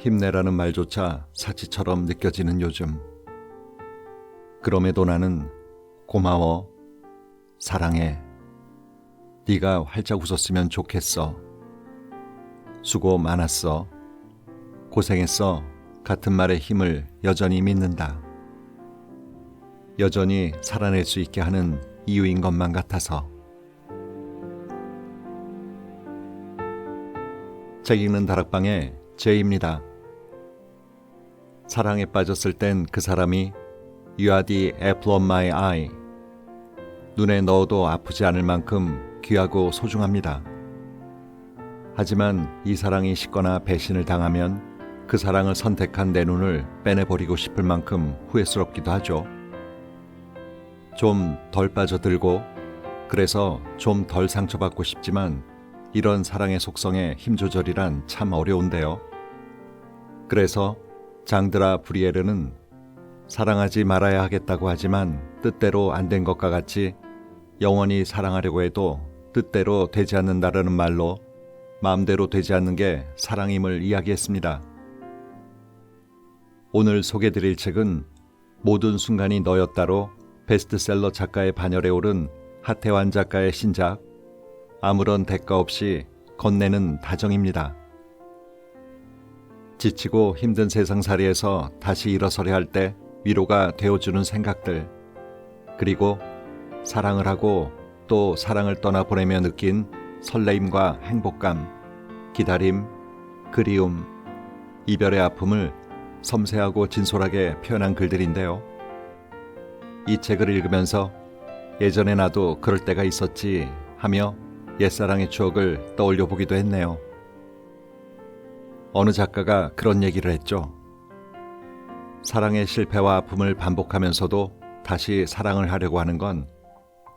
힘내라는 말조차 사치처럼 느껴지는 요즘. 그럼에도 나는 고마워, 사랑해, 네가 활짝 웃었으면 좋겠어, 수고 많았어, 고생했어 같은 말의 힘을 여전히 믿는다. 여전히 살아낼 수 있게 하는 이유인 것만 같아서. 책 읽는 다락방의 제이입니다. 사랑에 빠졌을 땐 그 사람이 You are the apple of my eye. 눈에 넣어도 아프지 않을 만큼 귀하고 소중합니다. 하지만 이 사랑이 식거나 배신을 당하면 그 사랑을 선택한 내 눈을 빼내버리고 싶을 만큼 후회스럽기도 하죠. 좀 덜 빠져들고 그래서 좀 덜 상처받고 싶지만 이런 사랑의 속성에 힘 조절이란 참 어려운데요. 그래서 장드라 브리에르는 사랑하지 말아야 하겠다고 하지만 뜻대로 안 된 것과 같이 영원히 사랑하려고 해도 뜻대로 되지 않는다라는 말로 마음대로 되지 않는 게 사랑임을 이야기했습니다. 오늘 소개드릴 책은 모든 순간이 너였다로 베스트셀러 작가의 반열에 오른 하태환 작가의 신작 아무런 대가 없이 건네는 다정입니다. 지치고 힘든 세상살이에서 다시 일어서려 할 때 위로가 되어주는 생각들, 그리고 사랑을 하고 또 사랑을 떠나보내며 느낀 설레임과 행복감, 기다림, 그리움, 이별의 아픔을 섬세하고 진솔하게 표현한 글들인데요. 이 책을 읽으면서 예전에 나도 그럴 때가 있었지 하며 옛사랑의 추억을 떠올려 보기도 했네요. 어느 작가가 그런 얘기를 했죠. 사랑의 실패와 아픔을 반복하면서도 다시 사랑을 하려고 하는 건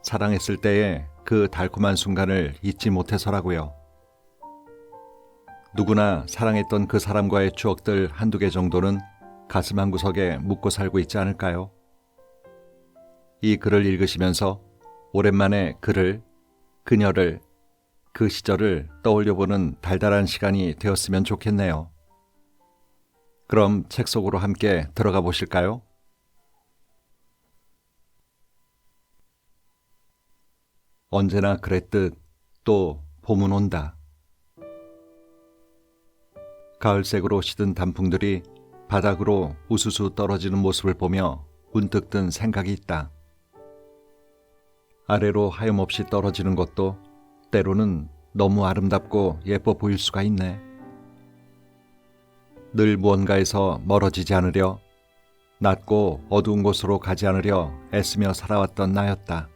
사랑했을 때의 그 달콤한 순간을 잊지 못해서라고요. 누구나 사랑했던 그 사람과의 추억들 한두 개 정도는 가슴 한구석에 묻고 살고 있지 않을까요? 이 글을 읽으시면서 오랜만에 그를, 그녀를, 그 시절을 떠올려보는 달달한 시간이 되었으면 좋겠네요. 그럼 책 속으로 함께 들어가 보실까요? 언제나 그랬듯 또 봄은 온다. 가을색으로 시든 단풍들이 바닥으로 우수수 떨어지는 모습을 보며 문득 든 생각이 있다. 아래로 하염없이 떨어지는 것도 때로는 너무 아름답고 예뻐 보일 수가 있네. 늘 무언가에서 멀어지지 않으려, 낮고 어두운 곳으로 가지 않으려 애쓰며 살아왔던 나였다.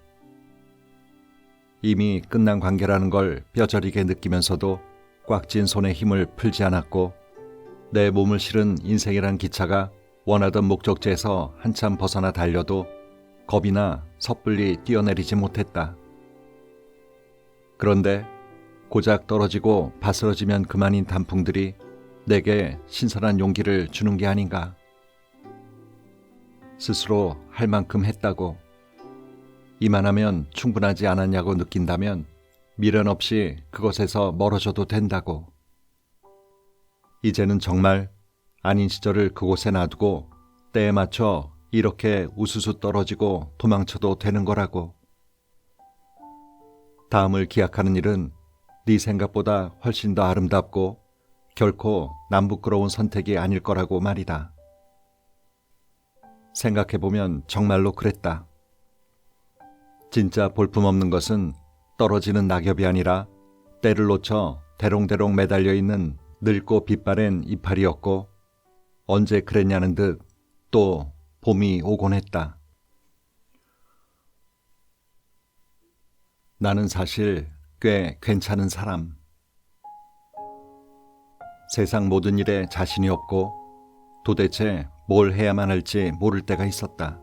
이미 끝난 관계라는 걸 뼈저리게 느끼면서도 꽉 쥔 손에 힘을 풀지 않았고 내 몸을 실은 인생이란 기차가 원하던 목적지에서 한참 벗어나 달려도 겁이나 섣불리 뛰어내리지 못했다. 그런데 고작 떨어지고 바스러지면 그만인 단풍들이 내게 신선한 용기를 주는 게 아닌가. 스스로 할 만큼 했다고, 이만하면 충분하지 않았냐고 느낀다면 미련 없이 그것에서 멀어져도 된다고. 이제는 정말 아닌 시절을 그곳에 놔두고 때에 맞춰 이렇게 우수수 떨어지고 도망쳐도 되는 거라고. 다음을 기약하는 일은 네 생각보다 훨씬 더 아름답고 결코 남 부끄러운 선택이 아닐 거라고 말이다. 생각해보면 정말로 그랬다. 진짜 볼품없는 것은 떨어지는 낙엽이 아니라 때를 놓쳐 대롱대롱 매달려 있는 늙고 빛바랜 이파리였고 언제 그랬냐는 듯 또 봄이 오곤 했다. 나는 사실 꽤 괜찮은 사람. 세상 모든 일에 자신이 없고 도대체 뭘 해야만 할지 모를 때가 있었다.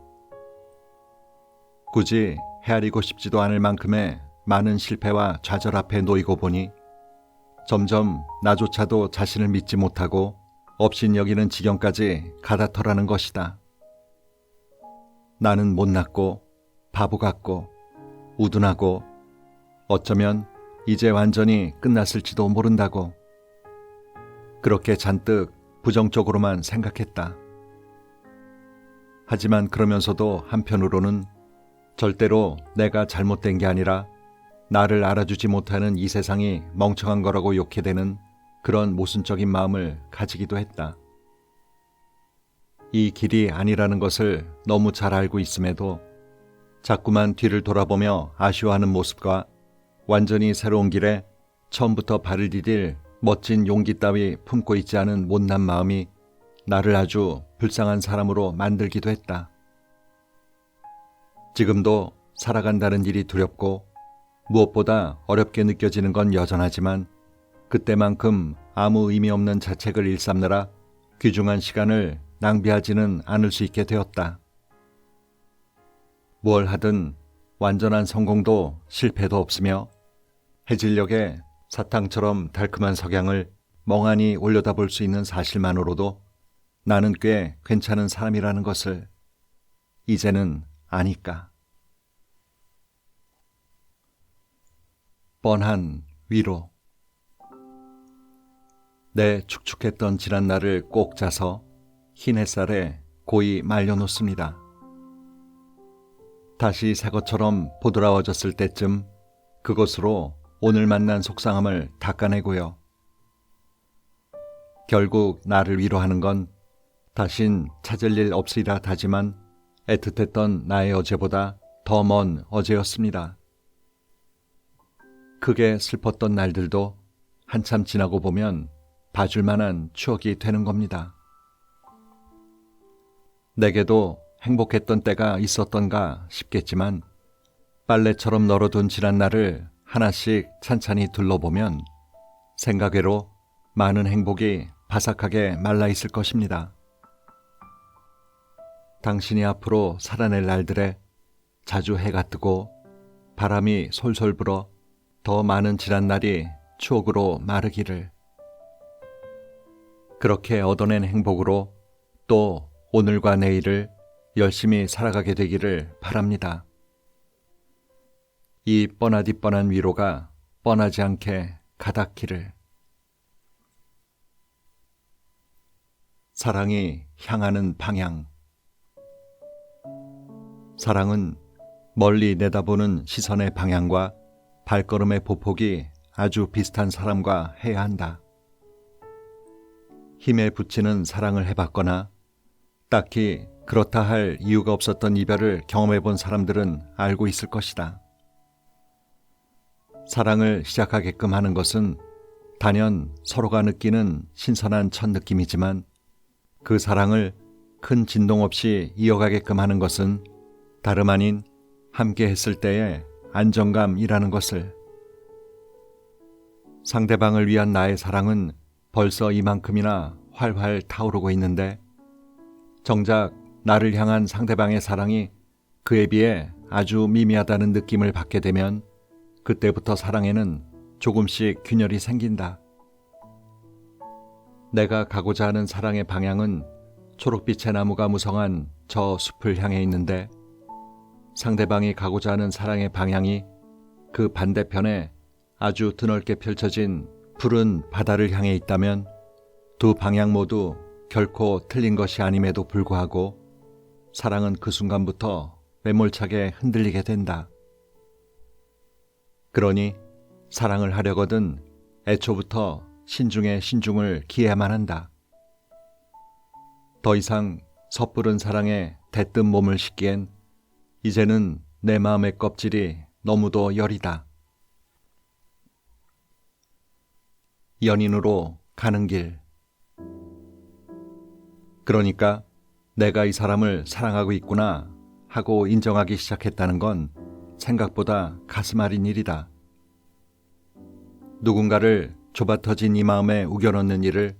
굳이 헤아리고 싶지도 않을 만큼의 많은 실패와 좌절 앞에 놓이고 보니 점점 나조차도 자신을 믿지 못하고 업신여기는 지경까지 가다터라는 것이다. 나는 못났고 바보 같고 우둔하고 어쩌면 이제 완전히 끝났을지도 모른다고. 그렇게 잔뜩 부정적으로만 생각했다. 하지만 그러면서도 한편으로는 절대로 내가 잘못된 게 아니라 나를 알아주지 못하는 이 세상이 멍청한 거라고 욕해 대는 그런 모순적인 마음을 가지기도 했다. 이 길이 아니라는 것을 너무 잘 알고 있음에도 자꾸만 뒤를 돌아보며 아쉬워하는 모습과 완전히 새로운 길에 처음부터 발을 디딜 멋진 용기 따위 품고 있지 않은 못난 마음이 나를 아주 불쌍한 사람으로 만들기도 했다. 지금도 살아간다는 일이 두렵고 무엇보다 어렵게 느껴지는 건 여전하지만 그때만큼 아무 의미 없는 자책을 일삼느라 귀중한 시간을 낭비하지는 않을 수 있게 되었다. 뭘 하든 완전한 성공도 실패도 없으며 해질녘에 사탕처럼 달콤한 석양을 멍하니 올려다볼 수 있는 사실만으로도 나는 꽤 괜찮은 사람이라는 것을 이제는 아니까. 뻔한 위로. 내 축축했던 지난 날을 꼭 짜서 흰 햇살에 고이 말려놓습니다. 다시 새 것처럼 보드라워졌을 때쯤 그것으로 오늘 만난 속상함을 닦아내고요. 결국 나를 위로하는 건 다신 찾을 일 없으리라 다지만 애틋했던 나의 어제보다 더 먼 어제였습니다. 크게 슬펐던 날들도 한참 지나고 보면 봐줄 만한 추억이 되는 겁니다. 내게도 행복했던 때가 있었던가 싶겠지만 빨래처럼 널어둔 지난 날을 하나씩 찬찬히 둘러보면 생각외로 많은 행복이 바삭하게 말라있을 것입니다. 당신이 앞으로 살아낼 날들에 자주 해가 뜨고 바람이 솔솔 불어 더 많은 지난 날이 추억으로 마르기를. 그렇게 얻어낸 행복으로 또 오늘과 내일을 열심히 살아가게 되기를 바랍니다. 이 뻔하디 뻔한 위로가 뻔하지 않게 가닿기를. 사랑이 향하는 방향. 사랑은 멀리 내다보는 시선의 방향과 발걸음의 보폭이 아주 비슷한 사람과 해야 한다. 힘에 부치는 사랑을 해봤거나 딱히 그렇다 할 이유가 없었던 이별을 경험해본 사람들은 알고 있을 것이다. 사랑을 시작하게끔 하는 것은 단연 서로가 느끼는 신선한 첫 느낌이지만 그 사랑을 큰 진동 없이 이어가게끔 하는 것은 다름 아닌 함께 했을 때의 안정감이라는 것을. 상대방을 위한 나의 사랑은 벌써 이만큼이나 활활 타오르고 있는데 정작 나를 향한 상대방의 사랑이 그에 비해 아주 미미하다는 느낌을 받게 되면 그때부터 사랑에는 조금씩 균열이 생긴다. 내가 가고자 하는 사랑의 방향은 초록빛의 나무가 무성한 저 숲을 향해 있는데 상대방이 가고자 하는 사랑의 방향이 그 반대편에 아주 드넓게 펼쳐진 푸른 바다를 향해 있다면 두 방향 모두 결코 틀린 것이 아님에도 불구하고 사랑은 그 순간부터 매몰차게 흔들리게 된다. 그러니 사랑을 하려거든 애초부터 신중에 신중을 기해야만 한다. 더 이상 섣부른 사랑에 대뜸 몸을 싣기엔 이제는 내 마음의 껍질이 너무도 여리다. 연인으로 가는 길. 그러니까 내가 이 사람을 사랑하고 있구나 하고 인정하기 시작했다는 건 생각보다 가슴 아린 일이다. 누군가를 좁아터진 이 마음에 우겨넣는 일을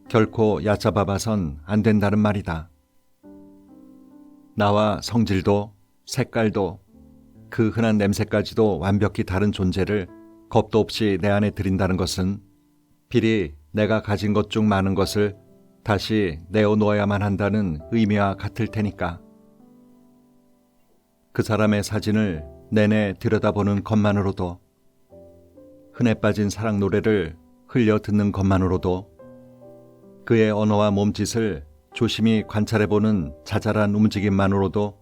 결코 얕잡아 봐선 안 된다는 말이다. 나와 성질도 색깔도 그 흔한 냄새까지도 완벽히 다른 존재를 겁도 없이 내 안에 들인다는 것은 필히 내가 가진 것 중 많은 것을 다시 내어놓아야만 한다는 의미와 같을 테니까. 그 사람의 사진을 내내 들여다보는 것만으로도, 흔해 빠진 사랑 노래를 흘려 듣는 것만으로도, 그의 언어와 몸짓을 조심히 관찰해보는 자잘한 움직임만으로도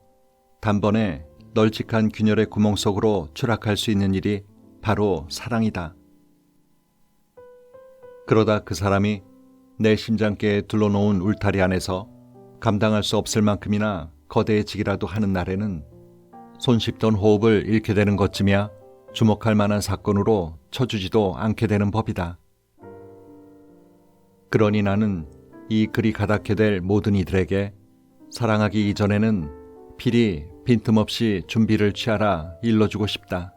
단번에 널찍한 균열의 구멍 속으로 추락할 수 있는 일이 바로 사랑이다. 그러다 그 사람이 내 심장계에 둘러놓은 울타리 안에서 감당할 수 없을 만큼이나 거대해지기라도 하는 날에는 손쉽던 호흡을 잃게 되는 것쯤이야 주목할 만한 사건으로 쳐주지도 않게 되는 법이다. 그러니 나는 이 글이 가닿게 될 모든 이들에게 사랑하기 이전에는 필히 빈틈없이 준비를 취하라 일러주고 싶다.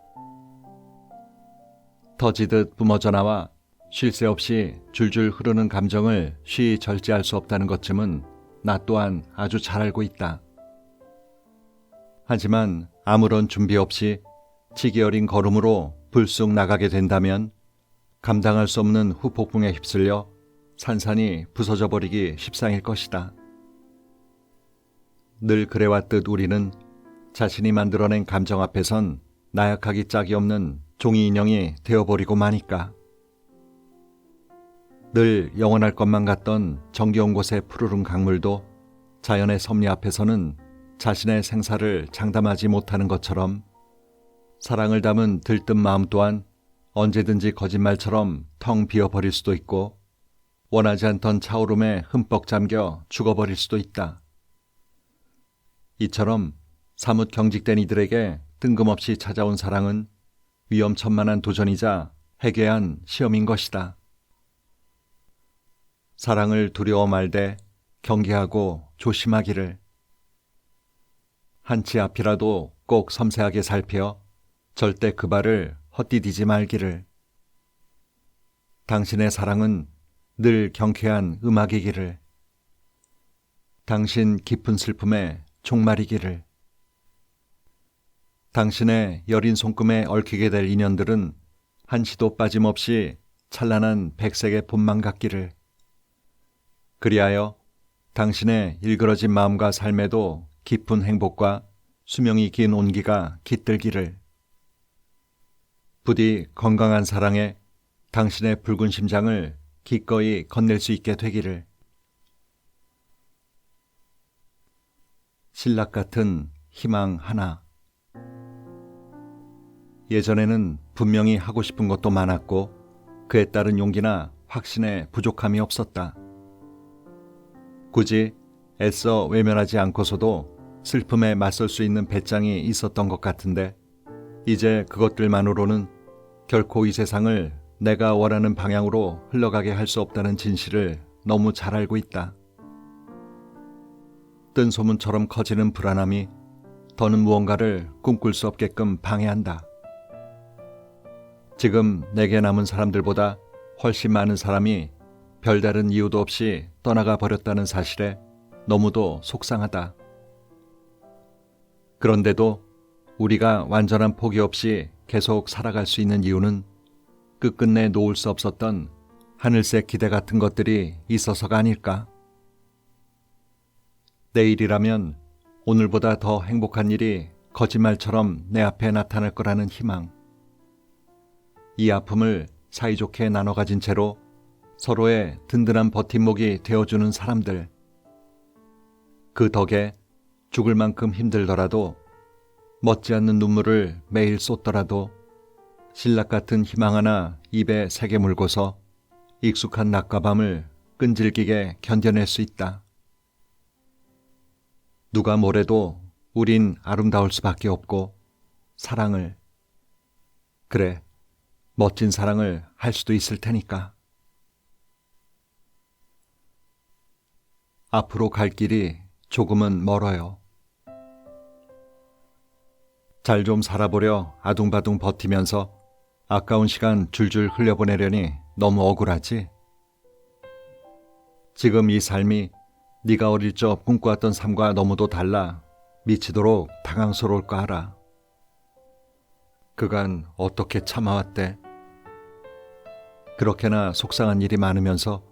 터지듯 뿜어져 나와 쉴 새 없이 줄줄 흐르는 감정을 쉬이 절제할 수 없다는 것쯤은 나 또한 아주 잘 알고 있다. 하지만 아무런 준비 없이 치기 어린 걸음으로 불쑥 나가게 된다면 감당할 수 없는 후폭풍에 휩쓸려 산산이 부서져 버리기 십상일 것이다. 늘 그래왔듯 우리는 자신이 만들어낸 감정 앞에선 나약하기 짝이 없는 종이 인형이 되어버리고 마니까. 늘 영원할 것만 같던 정겨운 곳의 푸르른 강물도 자연의 섭리 앞에서는 자신의 생사를 장담하지 못하는 것처럼 사랑을 담은 들뜬 마음 또한 언제든지 거짓말처럼 텅 비어버릴 수도 있고 원하지 않던 차오름에 흠뻑 잠겨 죽어버릴 수도 있다. 이처럼 사뭇 경직된 이들에게 뜬금없이 찾아온 사랑은 위험천만한 도전이자 해괴한 시험인 것이다. 사랑을 두려워 말되 경계하고 조심하기를. 한치 앞이라도 꼭 섬세하게 살펴 절대 그 발을 헛디디지 말기를. 당신의 사랑은 늘 경쾌한 음악이기를. 당신 깊은 슬픔에 종말이기를. 당신의 여린 손금에 얽히게 될 인연들은 한시도 빠짐없이 찬란한 백색의 봄만 같기를. 그리하여 당신의 일그러진 마음과 삶에도 깊은 행복과 수명이 긴 온기가 깃들기를. 부디 건강한 사랑에 당신의 붉은 심장을 기꺼이 건넬 수 있게 되기를. 신락 같은 희망 하나. 예전에는 분명히 하고 싶은 것도 많았고 그에 따른 용기나 확신에 부족함이 없었다. 굳이 애써 외면하지 않고서도 슬픔에 맞설 수 있는 배짱이 있었던 것 같은데 이제 그것들만으로는 결코 이 세상을 내가 원하는 방향으로 흘러가게 할 수 없다는 진실을 너무 잘 알고 있다. 뜬 소문처럼 커지는 불안함이 더는 무언가를 꿈꿀 수 없게끔 방해한다. 지금 내게 남은 사람들보다 훨씬 많은 사람이 별다른 이유도 없이 떠나가 버렸다는 사실에 너무도 속상하다. 그런데도 우리가 완전한 포기 없이 계속 살아갈 수 있는 이유는 끝끝내 놓을 수 없었던 하늘색 기대 같은 것들이 있어서가 아닐까? 내일이라면 오늘보다 더 행복한 일이 거짓말처럼 내 앞에 나타날 거라는 희망. 이 아픔을 사이좋게 나눠 가진 채로 서로의 든든한 버팀목이 되어주는 사람들. 그 덕에 죽을 만큼 힘들더라도 멎지 않는 눈물을 매일 쏟더라도 신락 같은 희망 하나 입에 새겨 물고서 익숙한 낮과 밤을 끈질기게 견뎌낼 수 있다. 누가 뭐래도 우린 아름다울 수밖에 없고 사랑을, 그래, 멋진 사랑을 할 수도 있을 테니까. 앞으로 갈 길이 조금은 멀어요. 잘 좀 살아보려 아둥바둥 버티면서 아까운 시간 줄줄 흘려보내려니 너무 억울하지? 지금 이 삶이 네가 어릴 적 꿈꿔왔던 삶과 너무도 달라 미치도록 당황스러울까 알아. 그간 어떻게 참아왔대? 그렇게나 속상한 일이 많으면서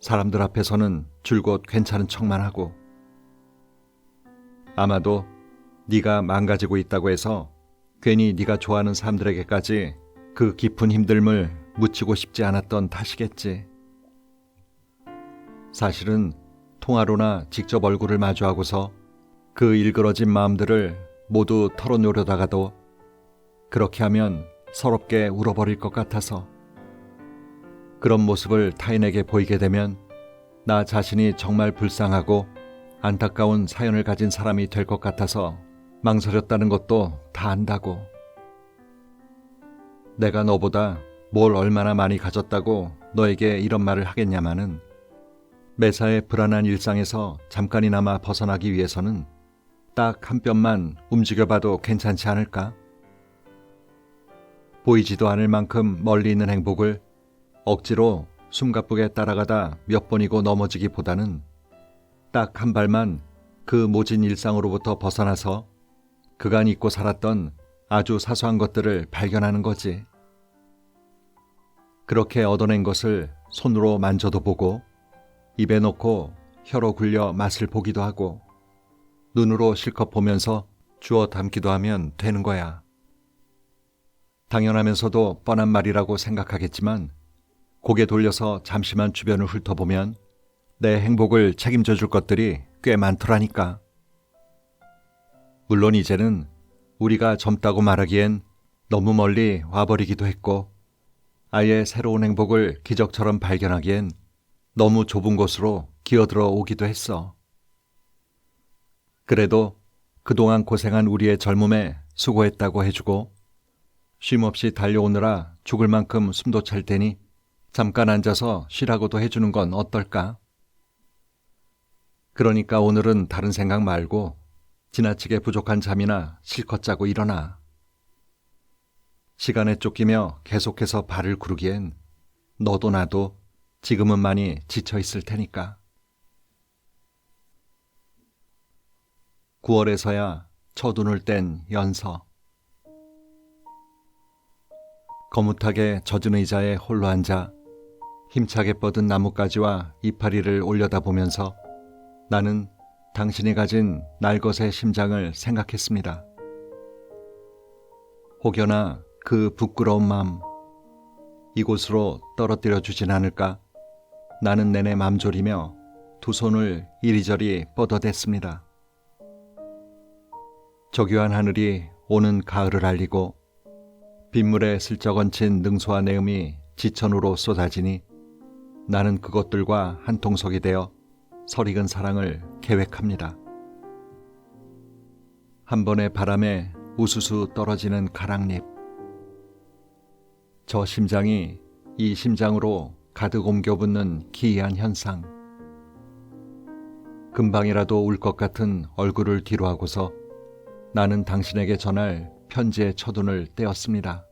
사람들 앞에서는 줄곧 괜찮은 척만 하고. 아마도 네가 망가지고 있다고 해서 괜히 네가 좋아하는 사람들에게까지 그 깊은 힘듦을 묻히고 싶지 않았던 탓이겠지. 사실은 통화로나 직접 얼굴을 마주하고서 그 일그러진 마음들을 모두 털어놓으려다가도 그렇게 하면 서럽게 울어버릴 것 같아서, 그런 모습을 타인에게 보이게 되면 나 자신이 정말 불쌍하고 안타까운 사연을 가진 사람이 될 것 같아서 망설였다는 것도 다 안다고. 내가 너보다 뭘 얼마나 많이 가졌다고 너에게 이런 말을 하겠냐마는, 매사에 불안한 일상에서 잠깐이나마 벗어나기 위해서는 딱 한 뼘만 움직여봐도 괜찮지 않을까? 보이지도 않을 만큼 멀리 있는 행복을 억지로 숨가쁘게 따라가다 몇 번이고 넘어지기보다는 딱 한 발만 그 모진 일상으로부터 벗어나서 그간 잊고 살았던 아주 사소한 것들을 발견하는 거지. 그렇게 얻어낸 것을 손으로 만져도 보고, 입에 넣고 혀로 굴려 맛을 보기도 하고, 눈으로 실컷 보면서 주워 담기도 하면 되는 거야. 당연하면서도 뻔한 말이라고 생각하겠지만, 고개 돌려서 잠시만 주변을 훑어보면 내 행복을 책임져 줄 것들이 꽤 많더라니까. 물론 이제는 우리가 젊다고 말하기엔 너무 멀리 와버리기도 했고, 아예 새로운 행복을 기적처럼 발견하기엔 너무 좁은 곳으로 기어들어 오기도 했어. 그래도 그동안 고생한 우리의 젊음에 수고했다고 해주고, 쉼없이 달려오느라 죽을 만큼 숨도 찰 테니 잠깐 앉아서 쉬라고도 해주는 건 어떨까? 그러니까 오늘은 다른 생각 말고 지나치게 부족한 잠이나 실컷 자고 일어나. 시간에 쫓기며 계속해서 발을 구르기엔 너도 나도 지금은 많이 지쳐 있을 테니까. 9월에서야 첫눈을 뗀 연서. 거뭇하게 젖은 의자에 홀로 앉아 힘차게 뻗은 나뭇가지와 이파리를 올려다보면서 나는 당신이 가진 날것의 심장을 생각했습니다. 혹여나 그 부끄러운 마음, 이곳으로 떨어뜨려 주진 않을까 나는 내내 맘졸이며 두 손을 이리저리 뻗어댔습니다. 적유한 하늘이 오는 가을을 알리고 빗물에 슬쩍 얹힌 능소와 내음이 지천으로 쏟아지니 나는 그것들과 한 통속이 되어 설익은 사랑을 계획합니다. 한 번의 바람에 우수수 떨어지는 가랑잎. 저 심장이 이 심장으로 가득 옮겨붙는 기이한 현상. 금방이라도 울 것 같은 얼굴을 뒤로하고서 나는 당신에게 전할 편지의 첫눈을 떼었습니다.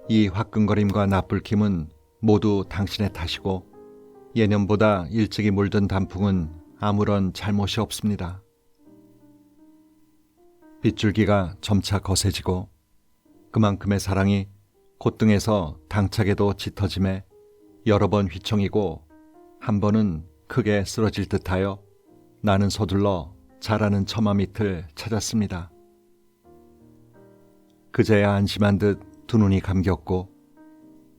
이 화끈거림과 나불킴은 모두 당신의 탓이고, 예년보다 일찍이 물든 단풍은 아무런 잘못이 없습니다. 빗줄기가 점차 거세지고 그만큼의 사랑이 콧등에서 당차게도 짙어짐에 여러 번 휘청이고 한 번은 크게 쓰러질 듯하여 나는 서둘러 자라는 처마 밑을 찾았습니다. 그제야 안심한 듯 두 눈이 감겼고,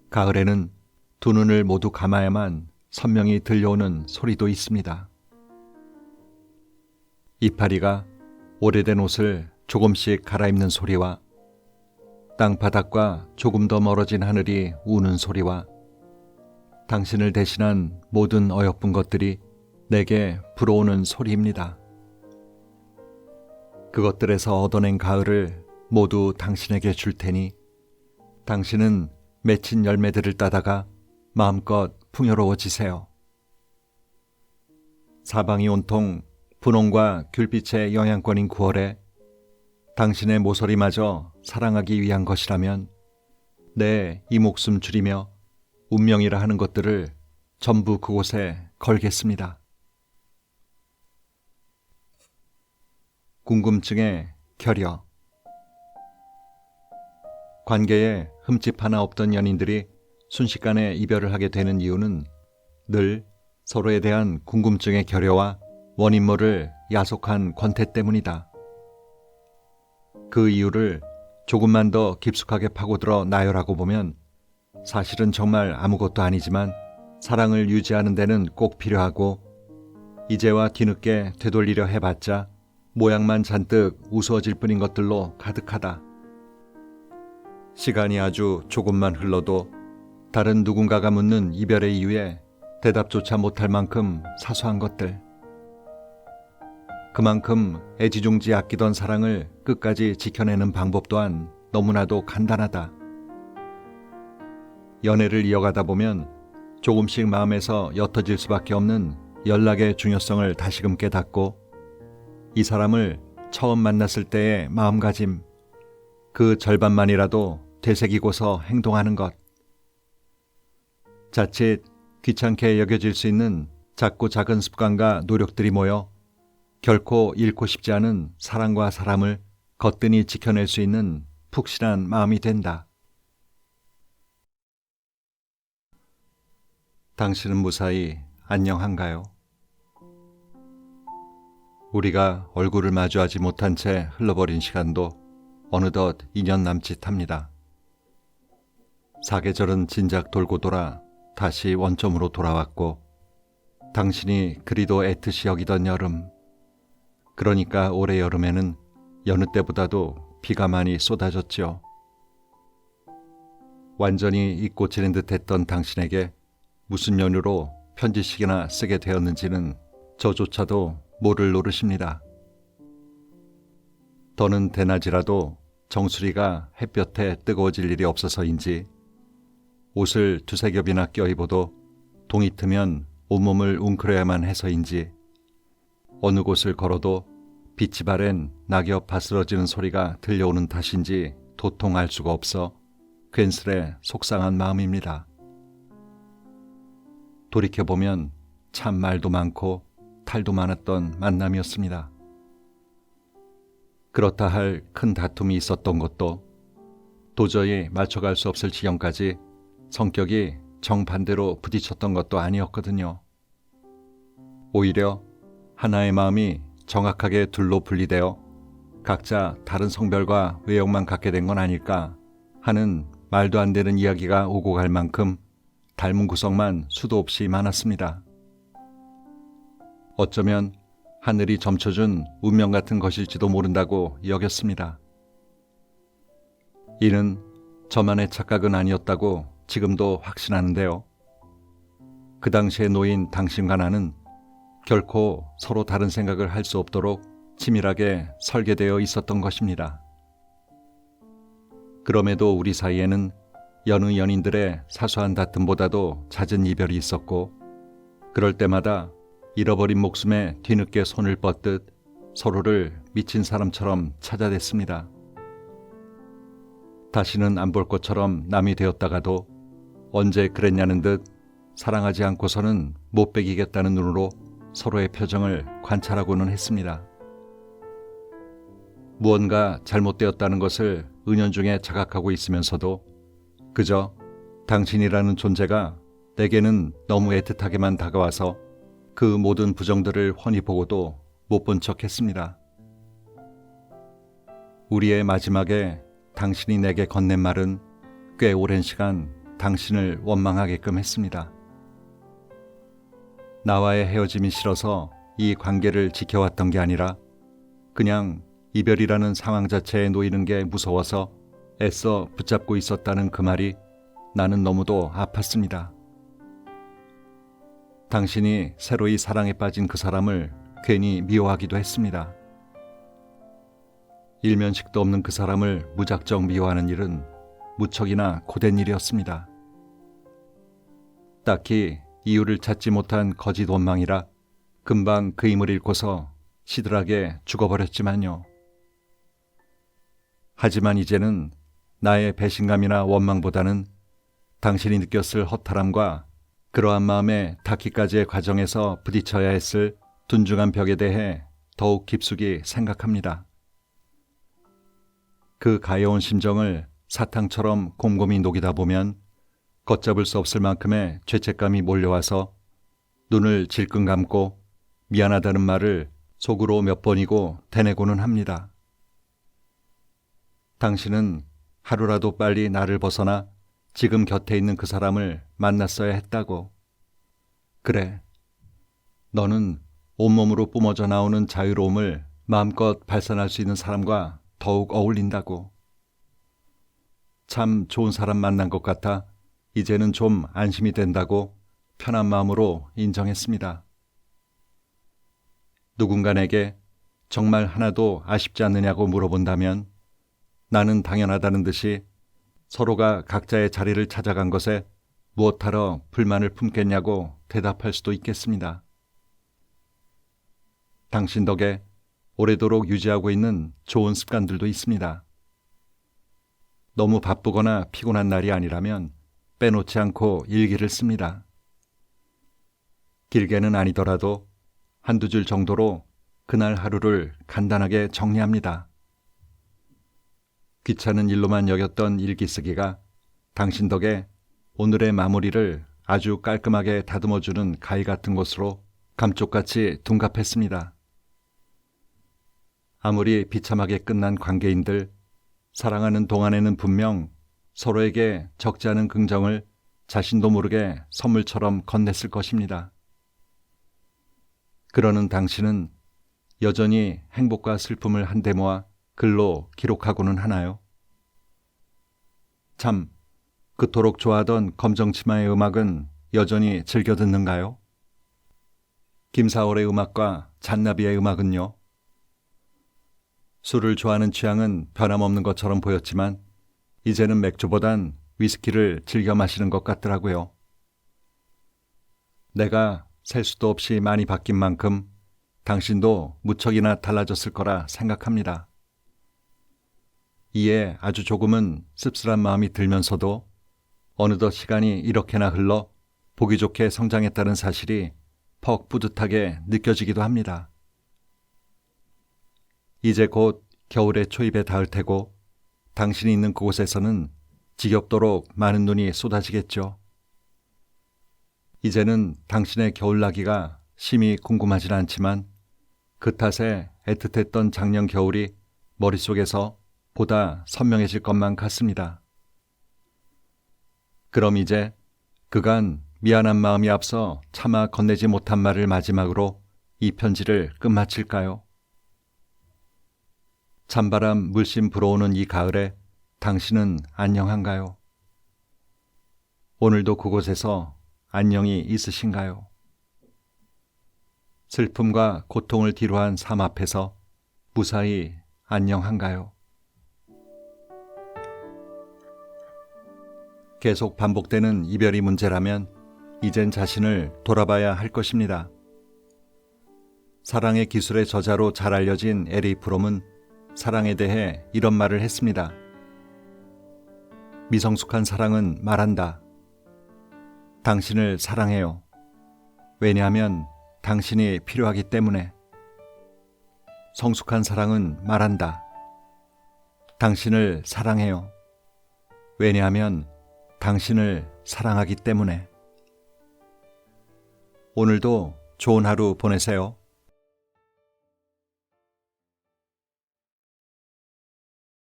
가을에는 두 눈을 모두 감아야만 선명히 들려오는 소리도 있습니다. 이파리가 오래된 옷을 조금씩 갈아입는 소리와 땅바닥과 조금 더 멀어진 하늘이 우는 소리와 당신을 대신한 모든 어여쁜 것들이 내게 불어오는 소리입니다. 그것들에서 얻어낸 가을을 모두 당신에게 줄 테니 당신은 맺힌 열매들을 따다가 마음껏 풍요로워지세요. 사방이 온통 분홍과 귤빛의 영양권인 9월에 당신의 모서리마저 사랑하기 위한 것이라면 내 이 목숨 줄이며 운명이라 하는 것들을 전부 그곳에 걸겠습니다. 궁금증의 결여. 관계에 흠집 하나 없던 연인들이 순식간에 이별을 하게 되는 이유는 늘 서로에 대한 궁금증의 결여와 원인 모를 야속한 권태 때문이다. 그 이유를 조금만 더 깊숙하게 파고들어 나열하고 보면 사실은 정말 아무것도 아니지만 사랑을 유지하는 데는 꼭 필요하고 이제와 뒤늦게 되돌리려 해봤자 모양만 잔뜩 우스워질 뿐인 것들로 가득하다. 시간이 아주 조금만 흘러도 다른 누군가가 묻는 이별의 이유에 대답조차 못할 만큼 사소한 것들. 그만큼 애지중지 아끼던 사랑을 끝까지 지켜내는 방법 또한 너무나도 간단하다. 연애를 이어가다 보면 조금씩 마음에서 옅어질 수밖에 없는 연락의 중요성을 다시금 깨닫고 이 사람을 처음 만났을 때의 마음가짐, 그 절반만이라도 되새기고서 행동하는 것. 자칫 귀찮게 여겨질 수 있는 작고 작은 습관과 노력들이 모여 결코 잃고 싶지 않은 사랑과 사람을 거뜬히 지켜낼 수 있는 푹신한 마음이 된다. 당신은 무사히 안녕한가요? 우리가 얼굴을 마주하지 못한 채 흘러버린 시간도 어느덧 2년 남짓합니다. 사계절은 진작 돌고 돌아 다시 원점으로 돌아왔고 당신이 그리도 애틋이 여기던 여름, 그러니까 올해 여름에는 여느 때보다도 비가 많이 쏟아졌죠. 완전히 잊고 지낸 듯했던 당신에게 무슨 연유로 편지식이나 쓰게 되었는지는 저조차도 모를 노릇입니다. 더는 대낮이라도 정수리가 햇볕에 뜨거워질 일이 없어서인지 옷을 두세 겹이나 껴입어도 동이 트면 온몸을 웅크려야만 해서인지 어느 곳을 걸어도 빛이 바랜 낙엽 바스러지는 소리가 들려오는 탓인지 도통 알 수가 없어 괜스레 속상한 마음입니다. 돌이켜보면 참 말도 많고 탈도 많았던 만남이었습니다. 그렇다 할 큰 다툼이 있었던 것도 도저히 맞춰갈 수 없을 지경까지 성격이 정반대로 부딪혔던 것도 아니었거든요. 오히려 하나의 마음이 정확하게 둘로 분리되어 각자 다른 성별과 외형만 갖게 된 건 아닐까 하는 말도 안 되는 이야기가 오고 갈 만큼 닮은 구석만 수도 없이 많았습니다. 어쩌면 하늘이 점쳐준 운명 같은 것일지도 모른다고 여겼습니다. 이는 저만의 착각은 아니었다고 지금도 확신하는데요. 그 당시에 놓인 당신과 나는 결코 서로 다른 생각을 할 수 없도록 치밀하게 설계되어 있었던 것입니다. 그럼에도 우리 사이에는 여느 연인들의 사소한 다툼보다도 잦은 이별이 있었고 그럴 때마다 잃어버린 목숨에 뒤늦게 손을 뻗듯 서로를 미친 사람처럼 찾아댔습니다. 다시는 안 볼 것처럼 남이 되었다가도 언제 그랬냐는 듯 사랑하지 않고서는 못 베기겠다는 눈으로 서로의 표정을 관찰하고는 했습니다. 무언가 잘못되었다는 것을 은연중에 자각하고 있으면서도 그저 당신이라는 존재가 내게는 너무 애틋하게만 다가와서 그 모든 부정들을 훤히 보고도 못 본 척 했습니다. 우리의 마지막에 당신이 내게 건넨 말은 꽤 오랜 시간 당신을 원망하게끔 했습니다. 나와의 헤어짐이 싫어서 이 관계를 지켜왔던 게 아니라 그냥 이별이라는 상황 자체에 놓이는 게 무서워서 애써 붙잡고 있었다는 그 말이 나는 너무도 아팠습니다. 당신이 새로이 사랑에 빠진 그 사람을 괜히 미워하기도 했습니다. 일면식도 없는 그 사람을 무작정 미워하는 일은 무척이나 고된 일이었습니다. 딱히 이유를 찾지 못한 거짓 원망이라 금방 그 힘을 잃고서 시들하게 죽어버렸지만요. 하지만 이제는 나의 배신감이나 원망보다는 당신이 느꼈을 허탈함과 그러한 마음에 닿기까지의 과정에서 부딪혀야 했을 둔중한 벽에 대해 더욱 깊숙이 생각합니다. 그 가여운 심정을 사탕처럼 곰곰이 녹이다 보면 걷잡을 수 없을 만큼의 죄책감이 몰려와서 눈을 질끈 감고 미안하다는 말을 속으로 몇 번이고 되뇌고는 합니다. 당신은 하루라도 빨리 나를 벗어나 지금 곁에 있는 그 사람을 만났어야 했다고, 그래. 너는 온몸으로 뿜어져 나오는 자유로움을 마음껏 발산할 수 있는 사람과 더욱 어울린다고. 참 좋은 사람 만난 것 같아 이제는 좀 안심이 된다고 편한 마음으로 인정했습니다. 누군가 내게 정말 하나도 아쉽지 않느냐고 물어본다면 나는 당연하다는 듯이 서로가 각자의 자리를 찾아간 것에 무엇하러 불만을 품겠냐고 대답할 수도 있겠습니다. 당신 덕에 오래도록 유지하고 있는 좋은 습관들도 있습니다. 너무 바쁘거나 피곤한 날이 아니라면 빼놓지 않고 일기를 씁니다. 길게는 아니더라도 한두 줄 정도로 그날 하루를 간단하게 정리합니다. 귀찮은 일로만 여겼던 일기 쓰기가 당신 덕에 오늘의 마무리를 아주 깔끔하게 다듬어주는 가위 같은 것으로 감쪽같이 둔갑했습니다. 아무리 비참하게 끝난 관계인들, 사랑하는 동안에는 분명 서로에게 적지 않은 긍정을 자신도 모르게 선물처럼 건넸을 것입니다. 그러는 당신은 여전히 행복과 슬픔을 한데 모아 글로 기록하고는 하나요? 참, 그토록 좋아하던 검정치마의 음악은 여전히 즐겨 듣는가요? 김사월의 음악과 잔나비의 음악은요? 술을 좋아하는 취향은 변함없는 것처럼 보였지만 이제는 맥주보단 위스키를 즐겨 마시는 것 같더라고요. 내가 셀 수도 없이 많이 바뀐 만큼 당신도 무척이나 달라졌을 거라 생각합니다. 이에 아주 조금은 씁쓸한 마음이 들면서도 어느덧 시간이 이렇게나 흘러 보기 좋게 성장했다는 사실이 퍽 뿌듯하게 느껴지기도 합니다. 이제 곧 겨울의 초입에 닿을 테고 당신이 있는 그곳에서는 지겹도록 많은 눈이 쏟아지겠죠. 이제는 당신의 겨울나기가 심히 궁금하진 않지만 그 탓에 애틋했던 작년 겨울이 머릿속에서 보다 선명해질 것만 같습니다. 그럼 이제 그간 미안한 마음이 앞서 차마 건네지 못한 말을 마지막으로 이 편지를 끝마칠까요? 찬바람 물씬 불어오는 이 가을에 당신은 안녕한가요? 오늘도 그곳에서 안녕이 있으신가요? 슬픔과 고통을 뒤로한 삶 앞에서 무사히 안녕한가요? 계속 반복되는 이별이 문제라면 이젠 자신을 돌아봐야 할 것입니다. 사랑의 기술의 저자로 잘 알려진 에리 프롬은 사랑에 대해 이런 말을 했습니다. 미성숙한 사랑은 말한다. 당신을 사랑해요. 왜냐하면 당신이 필요하기 때문에. 성숙한 사랑은 말한다. 당신을 사랑해요. 왜냐하면 당신을 사랑하기 때문에. 오늘도 좋은 하루 보내세요.